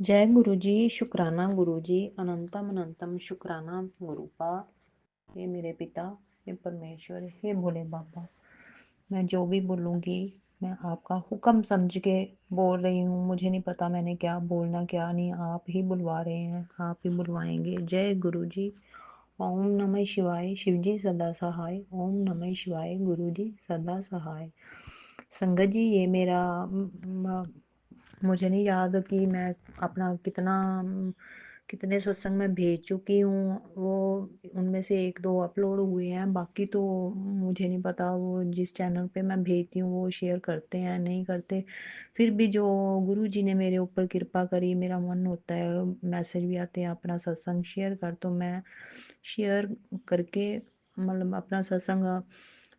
जय गुरु जी। शुक्राना गुरु जी। अनंतम अनंतम शुक्राना गुरु का। हे मेरे पिता, हे परमेश्वर, हे भोले बाबा, मैं जो भी बोलूँगी मैं आपका हुक्म समझ के बोल रही हूँ। मुझे नहीं पता मैंने क्या बोलना क्या नहीं, आप ही बुलवा रहे हैं, आप ही बुलवाएंगे। जय गुरु जी। ओम नमः शिवाय। शिव जी सदा सहाय। ओम नमः शिवाय। गुरु जी सदा सहाय। संगत जी, ये मेरा मुझे नहीं याद कि मैं अपना कितने सत्संग में भेज चुकी हूँ। वो उनमें से एक दो अपलोड हुए हैं, बाकी तो मुझे नहीं पता वो जिस चैनल पे मैं भेजती हूँ वो शेयर करते हैं नहीं करते। फिर भी जो गुरु जी ने मेरे ऊपर कृपा करी, मेरा मन होता है, मैसेज भी आते हैं अपना सत्संग शेयर कर, तो मैं शेयर करके मतलब अपना सत्संग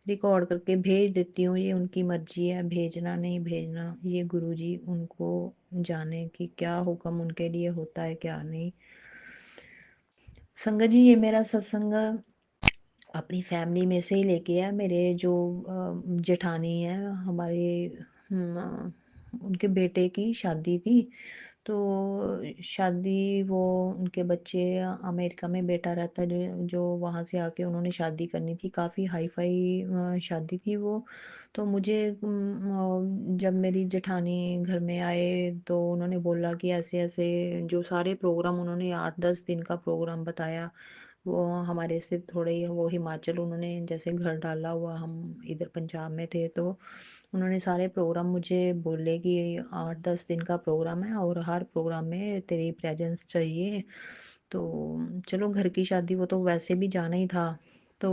रिकॉर्ड करके भेज देती हूँ। ये उनकी मर्जी है, भेजना नहीं भेजना ये गुरु जी उनको जाने कि क्या हुक्म उनके लिए होता है क्या नहीं। संगत जी, ये मेरा सत्संग अपनी फैमिली में से ही लेके है। मेरे जो जेठानी है हमारे, उनके बेटे की शादी थी। तो शादी वो उनके बच्चे अमेरिका में बेटा रहता है, जो वहाँ से आके उन्होंने शादी करनी थी। काफ़ी हाई फाई शादी थी वो। तो मुझे जब मेरी जेठानी घर में आए तो उन्होंने बोला कि ऐसे ऐसे जो सारे प्रोग्राम उन्होंने 8-10 दिन का प्रोग्राम बताया। वो हमारे से थोड़े ही वो हिमाचल उन्होंने जैसे घर डाला हुआ, हम इधर पंजाब में थे। तो उन्होंने सारे प्रोग्राम मुझे बोले कि 8-10 दिन का प्रोग्राम है और हर प्रोग्राम में तेरी प्रेजेंस चाहिए। तो चलो, घर की शादी वो तो वैसे भी जाना ही था। तो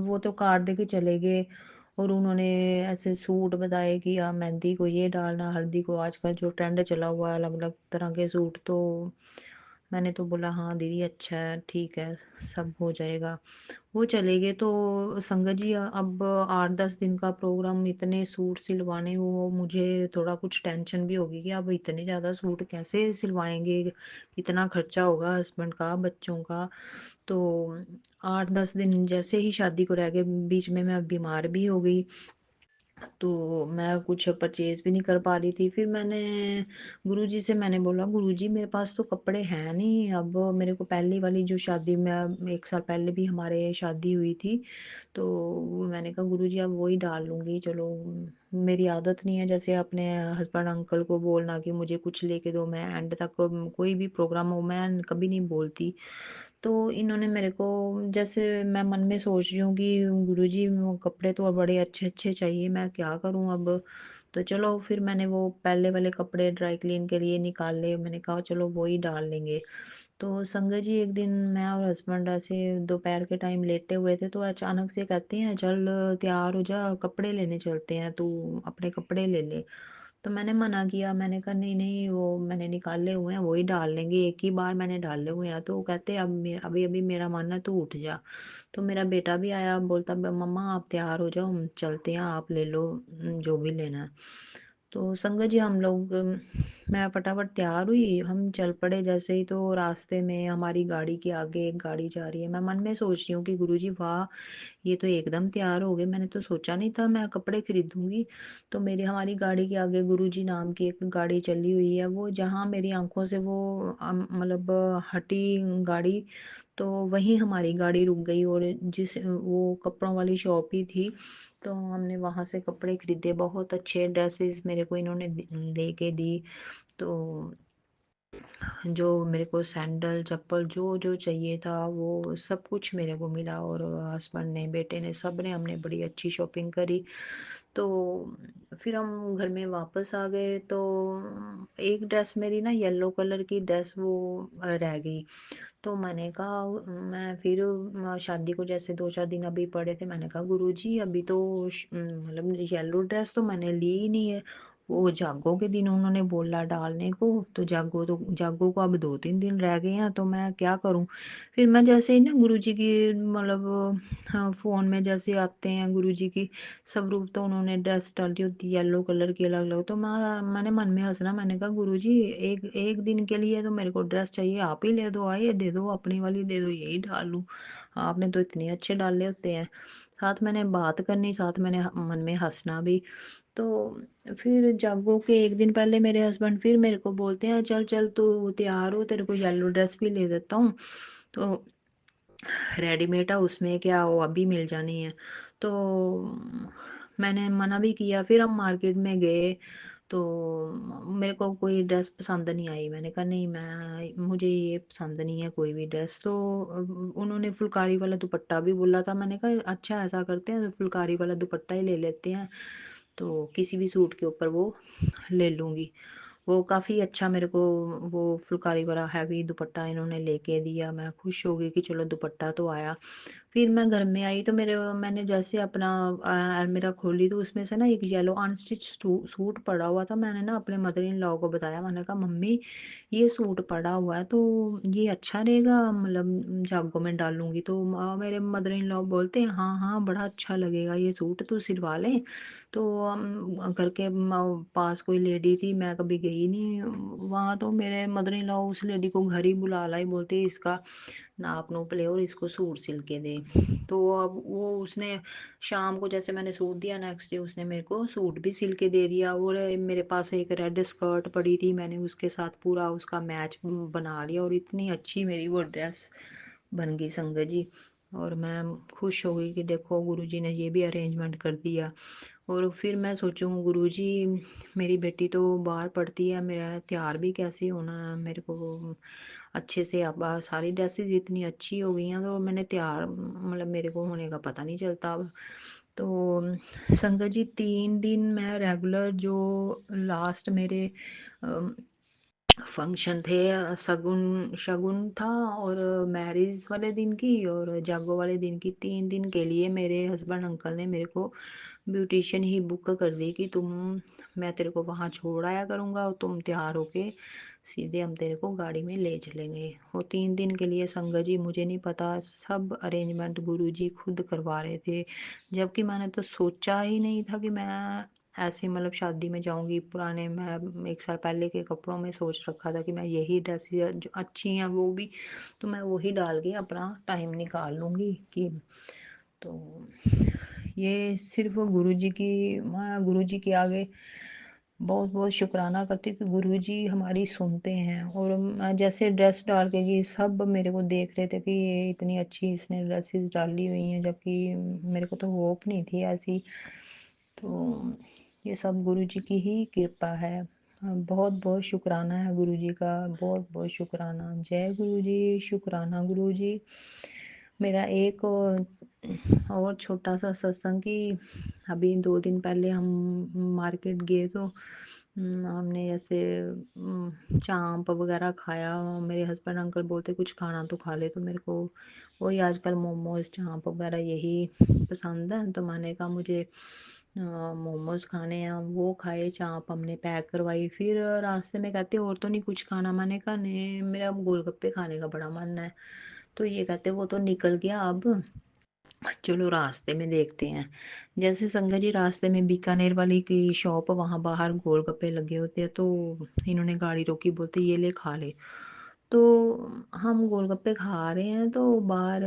वो तो कार्ड दे के चले गए। और उन्होंने ऐसे सूट बताए कि आप मेहंदी को ये डालना, हल्दी को आजकल जो ट्रेंड चला हुआ है अलग अलग तरह के सूट। तो मैंने तो बोला हाँ दीदी अच्छा है, ठीक है, सब हो जाएगा। वो चले गए। तो संगत जी, अब 8-10 दिन का प्रोग्राम, इतने सूट सिलवाने, वो मुझे थोड़ा कुछ टेंशन भी होगी कि अब इतने ज़्यादा सूट कैसे सिलवाएंगे, कितना खर्चा होगा हस्बैंड का, बच्चों का। तो 8-10 दिन जैसे ही शादी को रह गए, बीच में मैं बीमार भी हो गई। तो मैं कुछ परचेज भी नहीं कर पा रही थी। फिर मैंने गुरुजी से मैंने बोला, गुरुजी मेरे पास तो कपड़े हैं नहीं। अब मेरे को पहली वाली जो शादी में 1 साल पहले भी हमारे शादी हुई थी, तो मैंने कहा गुरुजी अब वही डाल लूँगी चलो। मेरी आदत नहीं है जैसे अपने हस्बैंड अंकल को बोलना कि मुझे कुछ लेके दो। मैं एंड तक कोई भी प्रोग्राम हो मैं कभी नहीं बोलती। तो इन्होंने मेरे को, जैसे मैं मन में सोच रही हूँ कि गुरुजी वो कपड़े तो बड़े अच्छे अच्छे चाहिए, मैं क्या करूँ अब। तो चलो, फिर मैंने वो पहले वाले कपड़े ड्राई क्लीन के लिए निकाले। मैंने कहा चलो वो ही डाल लेंगे। तो संगत जी, एक दिन मैं और हस्बैंड ऐसे दोपहर के टाइम लेटे हुए थे, तो अचानक से कहते हैं चल तैयार हो जा, कपड़े लेने चलते हैं, तू अपने कपड़े ले ले। तो मैंने मना किया, मैंने कहा नहीं नहीं, वो मैंने निकाले हुए हैं वही डाल लेंगे, एक ही बार मैंने डाले हुए हैं। तो वो कहते अब अभी अभी मेरा मन है, तू उठ जा। तो मेरा बेटा भी आया, बोलता मम्मा आप तैयार हो जाओ, हम चलते हैं, आप ले लो जो भी लेना है। तो संगत जी, हम लोग मैं फटाफट तैयार हुई, हम चल पड़े। जैसे ही तो रास्ते में हमारी गाड़ी के आगे एक गाड़ी जा रही है। मैं मन में सोच रही हूँ कि गुरुजी वाह, ये तो एकदम तैयार हो गए, मैंने तो सोचा नहीं था मैं कपड़े खरीदूंगी। तो मेरी हमारी गाड़ी के आगे गुरुजी नाम की एक गाड़ी चली हुई है, वो जहाँ मेरी आंखों से वो मतलब हटी गाड़ी, तो वहीं हमारी गाड़ी रुक गई। और जिस वो कपड़ों वाली शॉप ही थी, तो हमने वहां से कपड़े खरीदे। बहुत अच्छे ड्रेसेस मेरे को इन्होंने लेके दी। तो जो मेरे को सैंडल चप्पल जो जो चाहिए था वो सब कुछ मेरे को मिला। और हस्बैंड ने, बेटे ने, सब ने, हमने बड़ी अच्छी शॉपिंग करी। तो फिर हम घर में वापस आ गए। तो एक ड्रेस मेरी ना, येलो कलर की ड्रेस, वो रह गई। तो मैंने कहा, मैं फिर शादी को जैसे 2-4 दिन अभी पड़े थे, मैंने कहा गुरुजी अभी तो मतलब येलो ड्रेस तो मैंने ली ही नहीं है। वो जागो के दिन उन्होंने बोला डालने को, तो जागो को अब 2-3 दिन रह गए हैं, तो मैं क्या करूं। फिर मैं जैसे ही ना गुरुजी की मतलब हाँ, फोन में जैसे आते हैं गुरुजी की स्वरूप, तो उन्होंने ड्रेस डाली होती येलो कलर की अलग अलग। तो मैंने मन में हंसना, मैंने कहा गुरुजी एक एक दिन के लिए तो मेरे को ड्रेस चाहिए, आप ही ले दो, आइए दे दो, अपनी वाली दे दो, यही डाल लूं। आपने तो इतने अच्छे डाले होते हैं। साथ मैंने बात करनी, साथ मैंने मन में हँसना भी। तो फिर जागो के 1 दिन पहले मेरे हस्बैंड फिर मेरे को बोलते हैं, "चल, चल तू तैयार हो, तेरे को येलो ड्रेस भी ले देता हूँ।" तो रेडीमेड है, उसमें क्या वो अभी मिल जानी है। तो मैंने मना भी किया, फिर हम मार्केट में गए, तो मेरे को कोई ड्रेस पसंद नहीं आई। मैंने कहा नहीं, मैं मुझे ये पसंद नहीं है कोई भी ड्रेस। तो उन्होंने फुलकारी वाला दुपट्टा भी बोला था। मैंने कहा अच्छा ऐसा करते हैं, तो फुलकारी वाला दुपट्टा ही ले लेते हैं, तो किसी भी सूट के ऊपर वो ले लूँगी। वो काफ़ी अच्छा मेरे को वो फुलकारी वाला हैवी दुपट्टा इन्होंने लेके दिया। मैं खुश हो गई कि चलो दुपट्टा तो आया। फिर मैं घर में आई तो मैंने जैसे अपना अलमीरा खोली, तो उसमें से ना एक येलो अनस्टिच सूट पड़ा हुआ था। मैंने ना अपने मदर इन लॉ को बताया, मैंने कहा मम्मी ये सूट पड़ा हुआ है, तो ये अच्छा रहेगा, मतलब जागो में डालूंगी। तो मेरे मदर इन लॉ बोलते हैं हाँ हाँ बड़ा अच्छा लगेगा ये सूट, तू सिलवा ले। तो घर के पास कोई लेडी थी, मैं कभी गई नहीं वहाँ, तो मेरे मदर इन लॉ उस लेडी को घर ही बुला लाई, बोलते इसका नाप नूप ले और इसको सूट सिल के दे। तो अब वो उसने शाम को जैसे मैंने सूट दिया, नेक्स्ट डे उसने मेरे को सूट भी सिल के दे दिया। और मेरे पास एक रेड स्कर्ट पड़ी थी, मैंने उसके साथ पूरा उसका मैच बना लिया, और इतनी अच्छी मेरी वो ड्रेस बन गई संगत जी। और मैं खुश हो गई कि देखो गुरुजी ने ये भी अरेंजमेंट कर दिया। और फिर मैं सोचूं गुरुजी, मेरी बेटी तो बाहर पढ़ती है, मेरा तैयार भी कैसे होना है, मेरे को अच्छे से अब सारी ड्रेसेस इतनी अच्छी हो गई हैं, तो मैंने तैयार मतलब मेरे को होने का पता नहीं चलता अब। तो संगत जी 3 दिन मैं रेगुलर जो लास्ट मेरे फंक्शन थे, शगुन शगुन था, और मैरिज वाले दिन की और जागो वाले दिन की, 3 दिन के लिए मेरे हस्बैंड अंकल ने मेरे को ब्यूटिशियन ही बुक कर दी कि मैं तेरे को वहाँ छोड़ आया करूँगा, और तुम तैयार होके सीधे हम तेरे को गाड़ी में ले चलेंगे। वो 3 दिन के लिए संगत जी मुझे नहीं पता, सब अरेंजमेंट गुरुजी खुद करवा रहे थे। जबकि मैंने तो सोचा ही नहीं था कि मैं ऐसे मतलब शादी में जाऊंगी पुराने, मैं 1 साल पहले के कपड़ों में सोच रखा था कि मैं यही ड्रेस जो अच्छी हैं वो भी, तो मैं वही डाल के अपना टाइम निकाल लूँगी कि। तो ये सिर्फ गुरुजी की, मैं गुरुजी के आगे बहुत बहुत शुक्राना करती हूँ कि गुरुजी हमारी सुनते हैं। और मैं जैसे ड्रेस डाल के गई, सब मेरे को देख रहे थे कि ये इतनी अच्छी इसने ड्रेसेस डाली हुई हैं, जबकि मेरे को तो होप नहीं थी ऐसी। तो ये सब गुरुजी की ही कृपा है। बहुत बहुत शुक्राना है गुरुजी का, बहुत बहुत शुक्राना। जय गुरुजी, शुक्राना गुरुजी। मेरा एक और छोटा सा सत्संग कि अभी 2 दिन पहले हम मार्केट गए, तो हमने जैसे चांप वगैरह खाया। मेरे हस्बैंड अंकल बोलते कुछ खाना तो खा ले, तो मेरे को वही आजकल मोमोज चांप वगैरह यही पसंद है। तो मैंने कहा मुझे मोमोज खाने हैं, वो खाए, चांप हमने पैक करवाई। फिर रास्ते में कहते और तो नहीं कुछ खाना, मैंने कहा नहीं मेरा गोलगप्पे खाने का बड़ा मन है। तो ये कहते वो तो निकल गया अब, चलो रास्ते में देखते हैं। जैसे संगत जी रास्ते में बीकानेर वाली की शॉप, वहाँ बाहर गोलगप्पे लगे होते हैं, तो इन्होंने गाड़ी रोकी, बोलते ये ले खा ले। तो हम गोलगप्पे खा रहे हैं, तो बाहर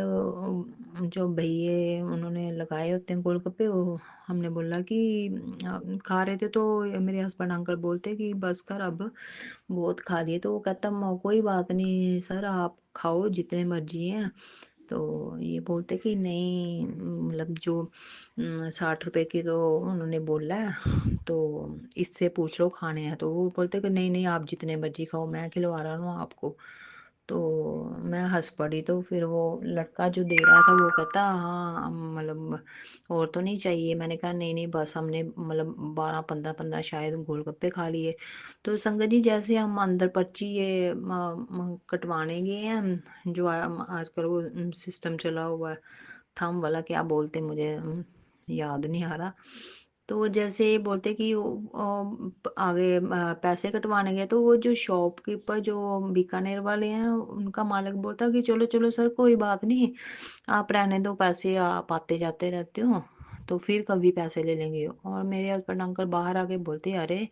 जो भैये उन्होंने लगाए होते हैं गोलगप्पे, वो हमने बोला कि खा रहे थे, तो मेरे हस्बैंड अंकल बोलते कि बस कर अब, बहुत खा लिए। तो वो कहता कोई बात नहीं सर, आप खाओ जितने मर्जी हैं। तो ये बोलते कि नहीं मतलब जो 60 रुपए की तो उन्होंने बोला है, तो इससे पूछ लो खाने हैं। तो वो बोलते कि नहीं नहीं आप जितने मर्जी खाओ, मैं खिलवा रहा हूँ आपको। तो मैं हंस पड़ी। तो फिर वो लड़का जो दे रहा था वो कहता हाँ मतलब और तो नहीं चाहिए। मैंने कहा नहीं नहीं बस हमने मतलब 12 15 15 शायद गोलगप्पे खा लिए। तो संगत जी जैसे हम अंदर पर्ची ये कटवाने गए हैं, जो आजकल वो सिस्टम चला हुआ है, थंब वाला क्या बोलते मुझे याद नहीं आ रहा। तो जैसे बोलते कि आगे पैसे कटवाने गए, तो वो जो शॉपकीपर जो बीकानेर वाले हैं उनका मालिक बोलता कि चलो चलो सर कोई बात नहीं, आप रहने दो पैसे, आप आते जाते रहते हो, तो फिर कभी पैसे ले लेंगे। और मेरे हस्बैंड अंकल बाहर आके बोलते अरे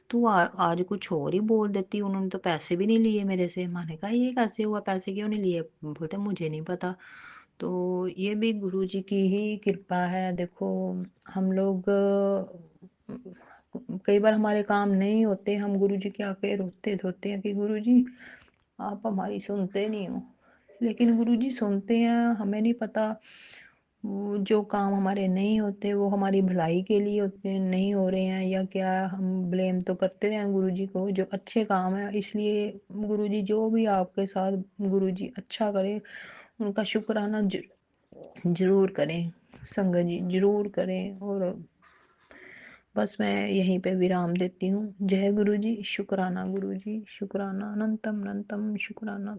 तू आज कुछ और ही बोल देती, उन्होंने तो पैसे भी नहीं लिए मेरे से। मैंने कहा ये कैसे हुआ, पैसे क्यों नहीं लिए? बोलते मुझे नहीं पता। तो ये भी गुरुजी की ही कृपा है। देखो हम लोग कई बार हमारे काम नहीं होते, हम गुरुजी के आके रोते धोते हैं कि गुरुजी आप हमारी सुनते नहीं हो। लेकिन गुरुजी सुनते हैं, हमें नहीं पता वो जो काम हमारे नहीं होते वो हमारी भलाई के लिए होते हैं, नहीं हो रहे हैं या क्या। हम ब्लेम तो करते हैं गुरुजी को, जो अच्छे काम है इसलिए गुरुजी जो भी आपके साथ गुरुजी अच्छा करे उनका शुक्राना ज़रूर करें, संगत जी ज़रूर करें। और बस मैं यहीं पे विराम देती हूँ। जय गुरु जी, शुक्राना गुरु जी, शुक्राना, अनंतम अनंतम शुक्राना।